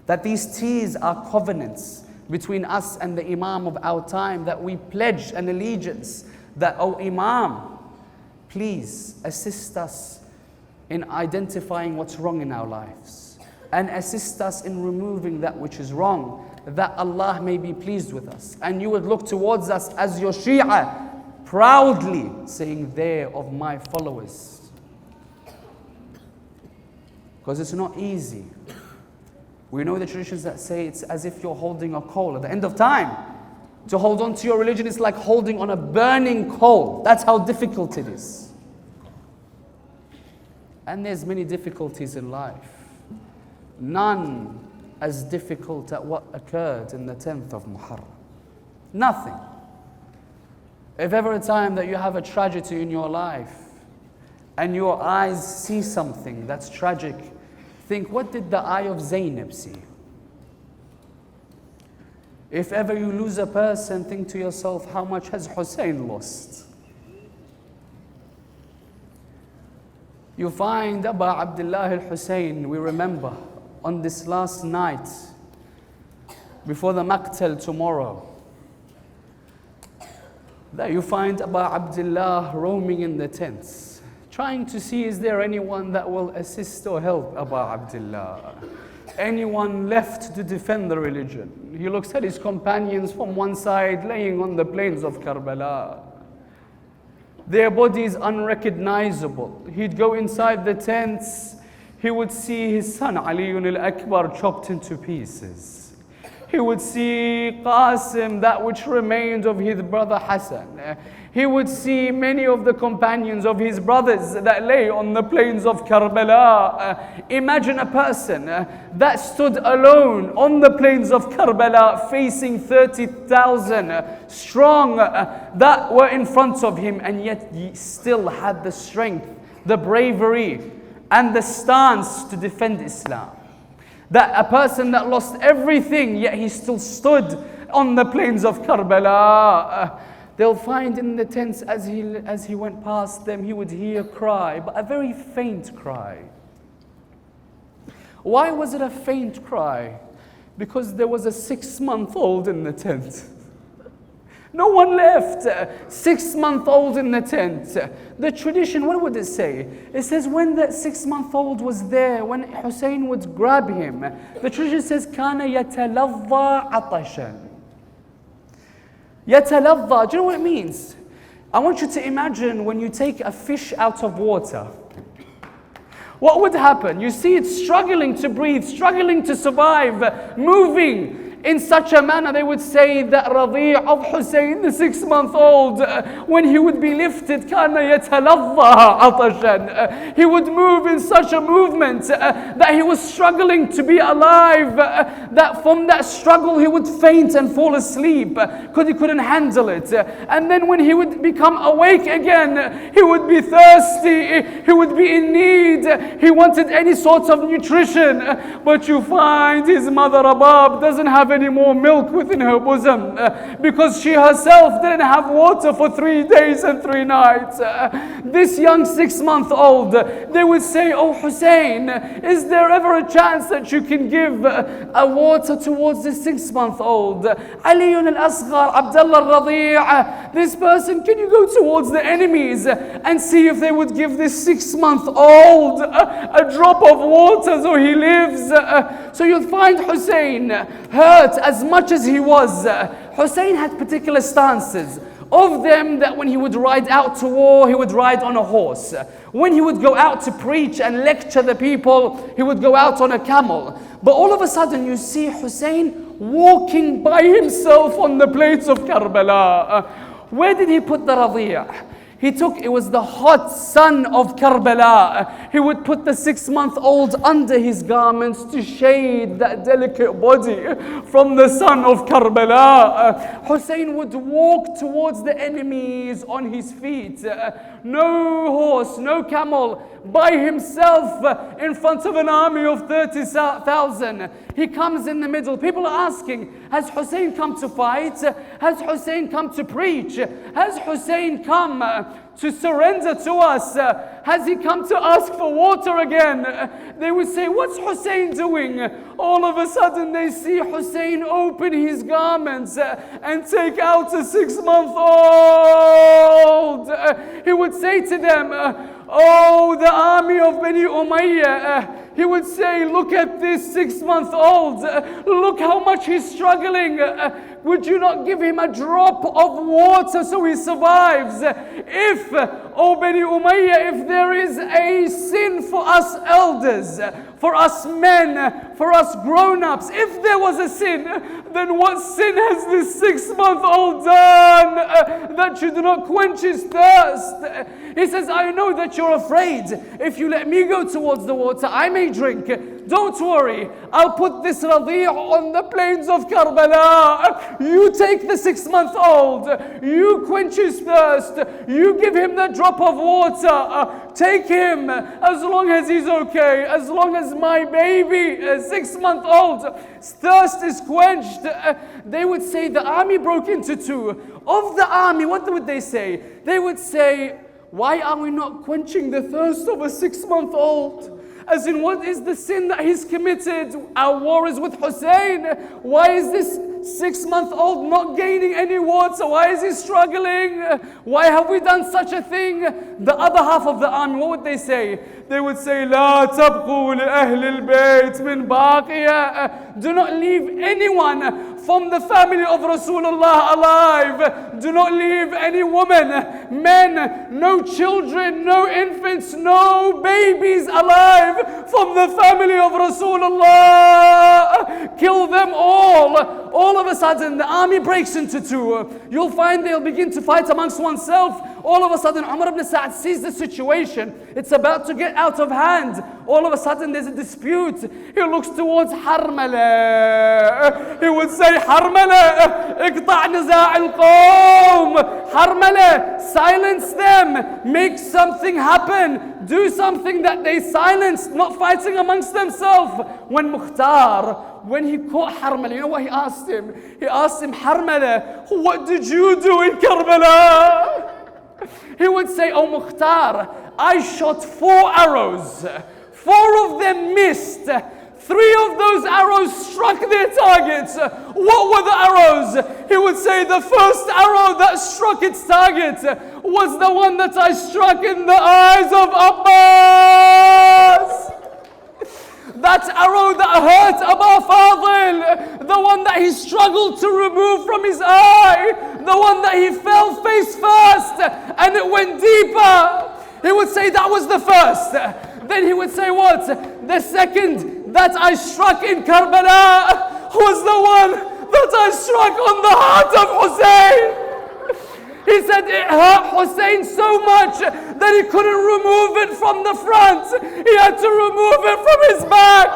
Speaker 1: That these teas are covenants between us and the Imam of our time, that we pledge an allegiance that, oh Imam, please assist us in identifying what's wrong in our lives, and assist us in removing that which is wrong, that Allah may be pleased with us. And you would look towards us as your Shia, proudly saying, "They of my followers." Because it's not easy. We know the traditions that say it's as if you're holding a coal. At the end of time, to hold on to your religion is like holding on a burning coal. That's how difficult it is. And there's many difficulties in life. None as difficult as what occurred in the 10th of Muharram. Nothing. If ever a time that you have a tragedy in your life and your eyes see something that's tragic, think, what did the eye of Zainab see? If ever you lose a person, think to yourself, how much has Hussein lost? You find Abdullah al-Hussein, we remember, on this last night, before the Maqtal tomorrow, that you find Abdullah roaming in the tents, trying to see, is there anyone that will assist or help Abdullah? Anyone left to defend the religion? He looks at his companions from one side, laying on the plains of Kerbala. Their bodies unrecognizable. He'd go inside the tents, he would see his son Ali al-Akbar chopped into pieces. He would see Qasim, that which remained of his brother Hassan. He would see many of the companions of his brothers that lay on the plains of Kerbala. Imagine a person that stood alone on the plains of Kerbala facing 30,000 strong that were in front of him, and yet he still had the strength, the bravery and the stance to defend Islam. That a person that lost everything, yet he still stood on the plains of Kerbala. They'll find in the tents as he went past them, he would hear a cry, but a very faint cry. Why was it a faint cry? Because there was a 6-month-old in the tent. No one left. 6-month-old in the tent. The tradition, what would it say? It says when that 6-month-old was there, when Hussein would grab him, the tradition says, كَانَ يَتَلَظَّى عَطَشًا. Yataladha, do you know what it means? I want you to imagine when you take a fish out of water. What would happen? You see it struggling to breathe, struggling to survive, moving in such a manner. They would say that Radi' of Hussein, the 6-month-old, when he would be lifted, كَانَ يَتَلَظَّى عَطَشًا. He would move in such a movement that he was struggling to be alive, that from that struggle he would faint and fall asleep because he couldn't handle it. And then when he would become awake again, he would be thirsty, he would be in need, he wanted any sort of nutrition. But you find his mother Rabab doesn't have any more milk within her bosom because she herself didn't have water for 3 days and 3 nights. This young 6-month-old, they would say, "Oh Hussein, is there ever a chance that you can give a water towards this 6-month-old? Ali al-Asghar, Abdullah al-Radi', this person, can you go towards the enemies and see if they would give this 6-month-old a drop of water so he lives?" So you'll find Hussein hurt as much as he was. Hussein had particular stances. Of them, that when he would ride out to war, he would ride on a horse. When he would go out to preach and lecture the people, he would go out on a camel. But all of a sudden you see Hussein walking by himself on the plains of Kerbala. Where did he put the Radi'? It was the hot sun of Kerbala. He would put the 6-month-old under his garments to shade that delicate body from the sun of Kerbala. Hussein would walk towards the enemies on his feet. No horse, no camel, by himself in front of an army of 30,000. He comes in the middle. People are asking, has Hussein come to fight? Has Hussein come to preach? Has Hussein come to surrender to us? Has he come to ask for water again? They would say, what's Hussein doing? All of a sudden they see Hussein open his garments and take out a 6-month-old. He would say to them, oh, the army of Bani Umayyah. He would say, look at this 6-month-old. Look how much he's struggling. Would you not give him a drop of water so he survives? If, O Bani Umayyah, if there is a sin for us elders, for us men, for us grown-ups, if there was a sin, then what sin has this 6-month-old done that you do not quench his thirst? He says, I know that you're afraid. If you let me go towards the water, I may drink. Don't worry, I'll put this Radi' on the plains of Kerbala. You take the 6-month-old, you quench his thirst, you give him the drop of water. Take him as long as he's okay, as long as my baby, 6-month-old's thirst is quenched. They would say the army broke into 2. Of the army, what would they say? They would say, why are we not quenching the thirst of a 6-month-old? As in, what is the sin that he's committed? Our war is with Hussein. Why is this 6-month-old not gaining any water? Why is he struggling? Why have we done such a thing? The other half of the army, what would they say? They would say, لا تبقوا لأهل البيت من باقية. Do not leave anyone from the family of Rasulullah alive. Do not leave any woman, men, no children, no infants, no babies alive from the family of Rasulullah. Kill them all. All of a sudden, the army breaks into two. You'll find they'll begin to fight amongst oneself. All of a sudden, Umar ibn Sa'd sees the situation. It's about to get out of hand. All of a sudden, there's a dispute. He looks towards Harmala. He would say, Harmala, اقطع نزاع القوم. Harmala, silence them. Make something happen. Do something that they silence, not fighting amongst themselves. When Mukhtar, when he caught Harmala, you know what he asked him? He asked him, Harmala, what did you do in Kerbala? He would say, oh Mukhtar, I shot 4 arrows. 4 of them missed. 3 of those arrows struck their targets. What were the arrows? He would say the first arrow that struck its target was the one that I struck in the eyes of Abbas. That arrow that hurt Aba Fadil, the one that he struggled to remove from his eye, the one that he fell face first and it went deeper. He would say that was the first. Then he would say what? The second that I struck in Kerbala was the one that I struck on the heart of Hussein. He said it hurt Hussein so much that he couldn't remove it from the front. He had to remove it from his back.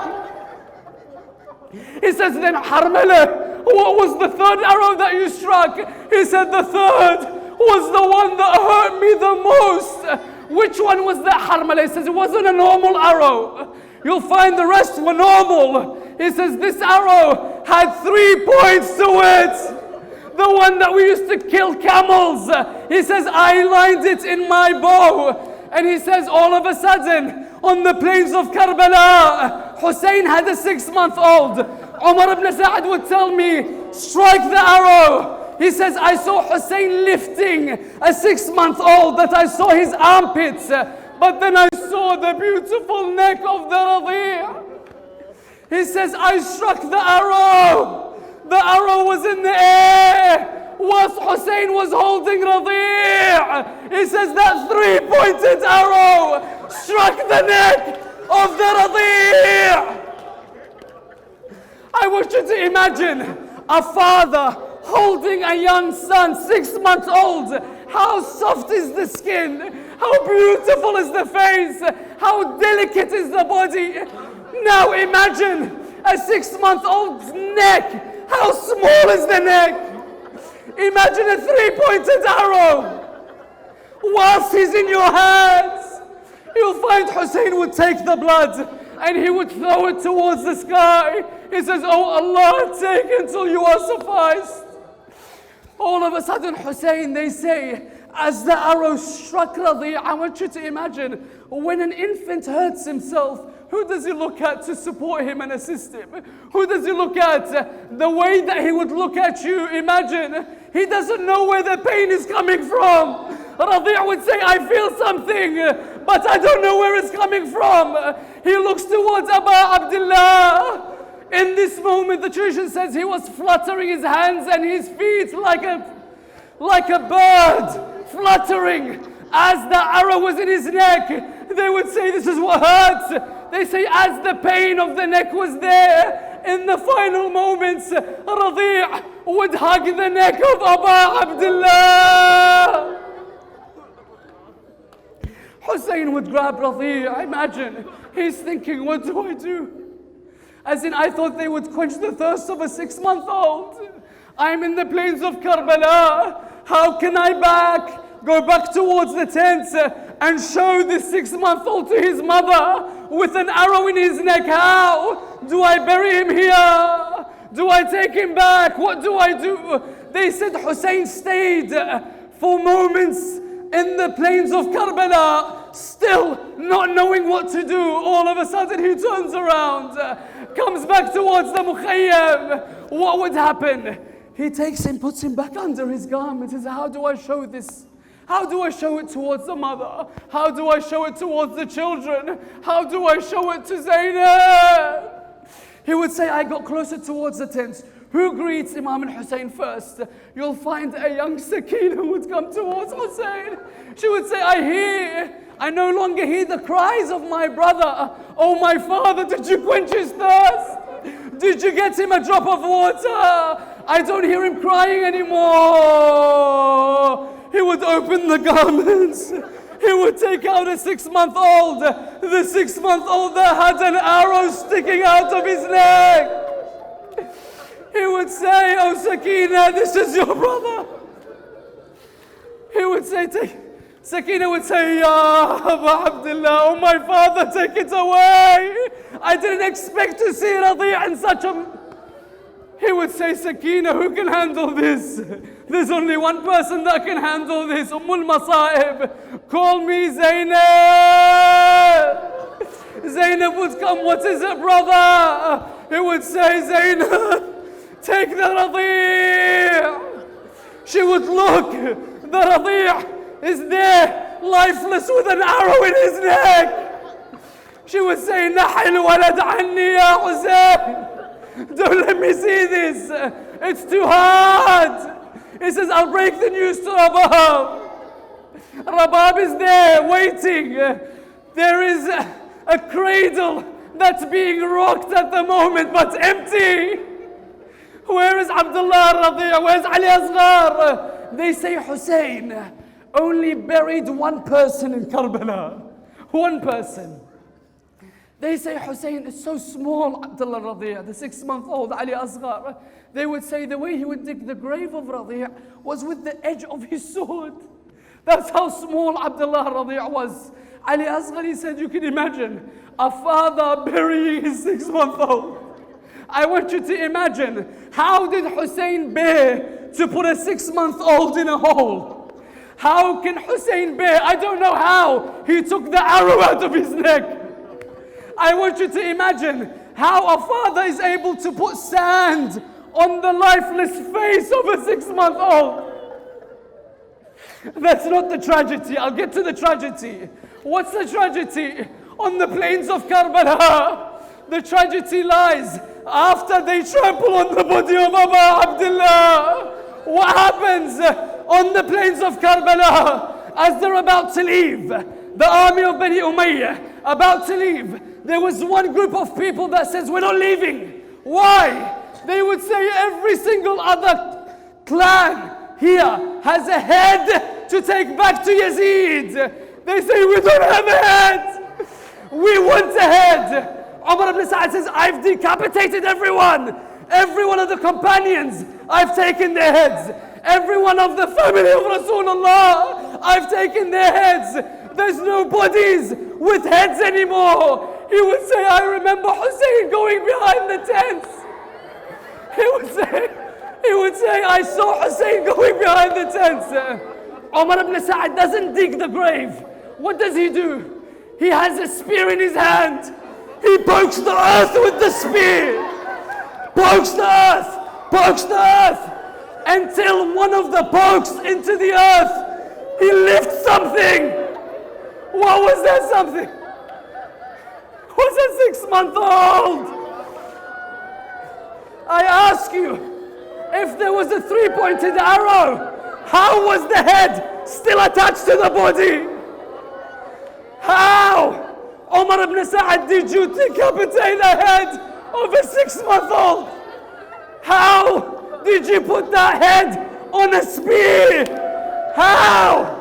Speaker 1: He says, then Harmala, what was the 3rd arrow that you struck? He said the 3rd was the one that hurt me the most. Which one was that, Harmala? He says it wasn't a normal arrow. You'll find the rest were normal. He says this arrow had 3 points to it. The one that we used to kill camels. He says, I lined it in my bow. And he says, all of a sudden, on the plains of Kerbala, Hussein had a 6-month-old. Umar ibn Sa'd would tell me, strike the arrow. He says, I saw Hussein lifting a 6-month-old that I saw his armpits. But then I saw the beautiful neck of the Radi'. He says, I struck the arrow. The arrow was in the air. Whilst Hussein was holding Radi'. He says that 3-pointed arrow struck the neck of the Radi'. I want you to imagine a father holding a young son, 6 months old. How soft is the skin? How beautiful is the face? How delicate is the body? Now imagine a 6-month-old's neck. How small is the neck? Imagine a 3-pointed arrow. Whilst he's in your hands, you'll find Hussein would take the blood and he would throw it towards the sky. He says, oh Allah, take until you are sufficed. All of a sudden, Hussein, they say, as the arrow struck Radi', I want you to imagine, when an infant hurts himself, who does he look at to support him and assist him? Who does he look at? The way that he would look at you, imagine, he doesn't know where the pain is coming from. Radi' would say, I feel something, but I don't know where it's coming from. He looks towards Abdullah. In this moment, the tradition says he was fluttering his hands and his feet like a bird fluttering as the arrow was in his neck. They would say, this is what hurts. They say, as the pain of the neck was there, in the final moments, Radi' would hug the neck of Abdullah. Hussein would grab Radi'. Imagine, he's thinking, what do I do? As in, I thought they would quench the thirst of a 6-month-old. I'm in the plains of Kerbala. How can I go back towards the tent and show this 6-month-old to his mother with an arrow in his neck? How? Do I bury him here? Do I take him back? What do I do? They said Hussein stayed for moments in the plains of Kerbala, still not knowing what to do. All of a sudden he turns around, comes back towards the Mukhayyam. What would happen? He takes him, puts him back under his garment and says, how do I show this? How do I show it towards the mother? How do I show it towards the children? How do I show it to Zainab? He would say, I got closer towards the tent. Who greets Imam al-Hussein first? You'll find a young Sakina who would come towards Hussein. She would say, I no longer hear the cries of my brother. Oh, my father, did you quench his thirst? Did you get him a drop of water? I don't hear him crying anymore. He would open the garments. He would take out a 6-month-old. The 6-month-old that had an arrow sticking out of his neck. He would say, oh Sakina, this is your brother. He would say, Sakina would say, Ya Aba Abdullah, oh my father, take it away. I didn't expect to see Radi' in such a... He would say, Sakina, who can handle this? There's only one person that can handle this. Ummul Masa'ib. Call me Zainab. Zainab would come, what is it, brother? He would say, Zainab, take the Radi'. She would look, the Radi' is there, lifeless with an arrow in his neck. She would say, Nahil walad anni ya Hussein. Don't let me see this. It's too hard. He says, I'll break the news to Rabab. Rabab is there waiting. There is a cradle that's being rocked at the moment, but empty. Where is Abdullah Radi'? Where's Ali Asghar? They say Hussein only buried one person in Kerbala. One person. They say Hussein is so small, Abdullah Radi', the 6-month-old Ali Asghar. They would say the way he would dig the grave of Radi' was with the edge of his sword. That's how small Abdullah Radi' was. Ali Asghar, he said, you can imagine a father burying his 6-month-old. I want you to imagine, how did Hussein bear to put a 6-month-old in a hole? How can Hussein bear? I don't know how he took the arrow out of his neck. I want you to imagine how a father is able to put sand on the lifeless face of a 6-month-old. That's not the tragedy. I'll get to the tragedy. What's the tragedy? On the plains of Kerbala, the tragedy lies after they trample on the body of Abu Abdullah. What happens on the plains of Kerbala as they're about to leave? The army of Bani Umayyah about to leave. There was one group of people that says, we're not leaving. Why? They would say every single other clan here has a head to take back to Yazid. They say, we don't have a head. We want a head. Umar ibn Sa'ad says, I've decapitated everyone. Every one of the companions, I've taken their heads. Every one of the family of Rasulullah, I've taken their heads. There's no bodies with heads anymore. He would say, I remember Hussein going behind the tents. He would say, I saw Hussein going behind the tents. Umar ibn Sa'ad doesn't dig the grave. What does he do? He has a spear in his hand. He pokes the earth with the spear. Pokes the earth, until one of the pokes into the earth, he lifts something. What was that something? Was a 6-month-old. I ask you, if there was a 3-pointed arrow, how was the head still attached to the body? How? Umar ibn Sa'ad, did you decapitate the head of a 6-month-old? How did you put that head on a spear? How?